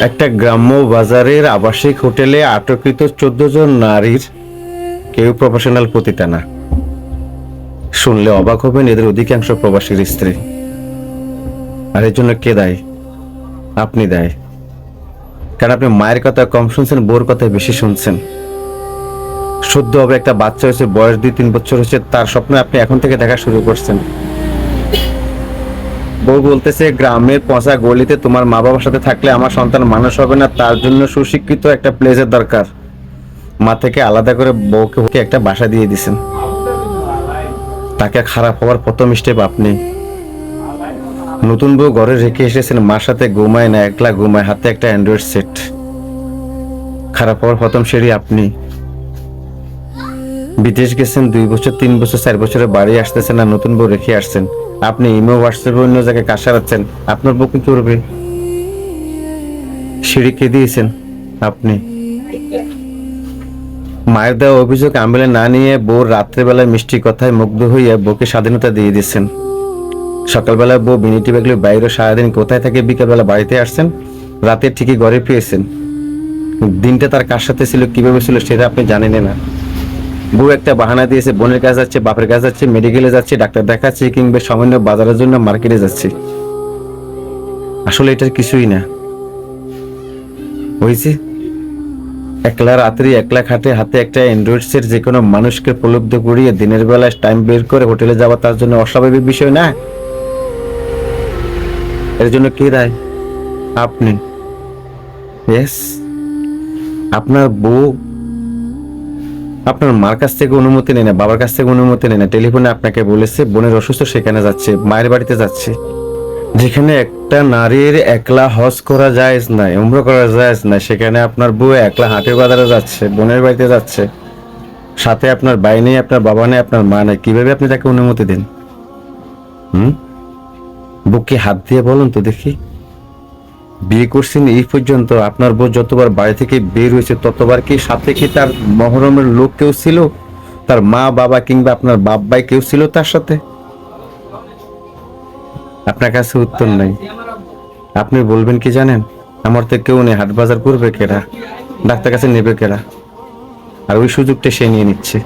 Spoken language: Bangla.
একটা গ্রাম্য বাজারের আবাসিক হোটেলে আটককৃত 14 জন নারীর কেউ প্রফেশনাল পতিতা না। শুনলে অবাক হবেন, এদের অধিকাংশ প্রবাসীর স্ত্রী। আর এর জন্য কে দায়ী? আপনি দায়ী। কারণ আপনি মায়ের কথা কম শুনছেন, বউর কথা বেশি শুনছেন। সদ্য হবে একটা বাচ্চা হয়েছে, বয়স 2-3 বছর হয়েছে, তার স্বপ্ন আপনি এখন থেকে দেখা শুরু করছেন। বউ বলতেছে, গ্রামের পচা গলিতে তোমার মা বাবার সাথে থাকলে আমার সন্তান মানুষ হবে না, তার জন্য সুশিক্ষিত একটা প্লেসের দরকার। মা থেকে আলাদা করে বউকে একটা বাসা দিয়ে দিছেন। তাকে খারাপ হওয়ার প্রথম স্টেপ আপনি। নতুন বউ ঘরে রেখে এসেছেন, মার সাথে ঘুমায় না, একলা ঘুমায়, হাতে একটা অ্যান্ড্রয়েড সেট। খারাপ হওয়ার প্রথম সিঁড়ি আপনি। বিদেশ গেছেন 2 বছর, 3 বছর, 4 বছরে বাড়ি আসতেছেন না, নতুন বউ রেখে আসছেন। আপনি ইমো হোয়াটসঅ্যাপে অন্য জায়গায় কাজ সারাচ্ছেন, আপনার বউ কি করবে? সিঁড়ি কে দিয়েছেন? আপনি। মায়ের দেওয়া অভিযোগ আমলে না নিয়ে বউর রাত্রেবেলায় মিষ্টি কথায় মুগ্ধ হইয়া বউকে স্বাধীনতা দিয়ে দিচ্ছেন। সকালবেলা বউ বিনিটি বাগলে বাইরে সারাদিন কোথায় থাকে, বিকালবেলা বাড়িতে আসছেন, রাতে ঠিকই ঘরে পেয়েছেন। দিনটা তার কার সাথে ছিল, কিভাবে ছিল, সেটা আপনি জানেন না। বউ একটা বাহানা দিয়েছে, বোনের কাছে যাচ্ছে, বাপের কাছে যাচ্ছে, মেডিকেলে যাচ্ছে, ডাক্তার দেখাচ্ছে, কিংবা সামান্য বাজারের জন্য মার্কেটে যাচ্ছে। আসলে এটার কিছুই না। হয়েছে একলা রাত্রি, একলা খাটে, হাতে একটা অ্যান্ড্রয়েড সেট, যে কোনো মানুষকে প্রলুব্ধ করিয়ে দিনের বেলায় টাইম বের করে হোটেলে যাওয়া তার জন্য অস্বাভাবিক বিষয় না। এর জন্য কে দায়ী? আপনি। ইয়েস, আপনার বউ আপনার মার কাছ থেকে অনুমতি নেয় না, বাবার কাছ থেকে অনুমতি নেয় না, টেলিফোনে আপনাকে বলেছে বোনের অসুস্থ, সেখানে যাচ্ছে, মায়ের বাড়িতে যাচ্ছে। যেখানে একটা নারীর একলা হজ করা জায়েজ নাই, উমরা করা জায়েজ নাই, সেখানে আপনার বউ একলা হাটের বাজারে যাচ্ছে, বোনের বাড়িতে যাচ্ছে, সাথে আপনার ভাই নেই, আপনার বাবা নেই, আপনার মা নেই। কিভাবে আপনি তাকে অনুমতি দেন? বুকে হাত দিয়ে বলুন তো দেখি। বিয়ে করছেন এই পর্যন্ত, আপনার বউ যতবার বাড়ি থেকে বের হয়েছে ততবার কি সাথে কি তার মহরমের লোক কেউ ছিল? তার মা বাবা কিংবা আপনার বাপ ভাই কেউ ছিল তার সাথে? আপনার কাছে উত্তর নাই। আপনি বলবেন কি জানেন? আমার তো কেউ নেই, হাট বাজার করবে কেরা, ডাক্তার কাছে নেবে কেরা, আর ওই সুযোগটা সে নিয়ে নিচ্ছে।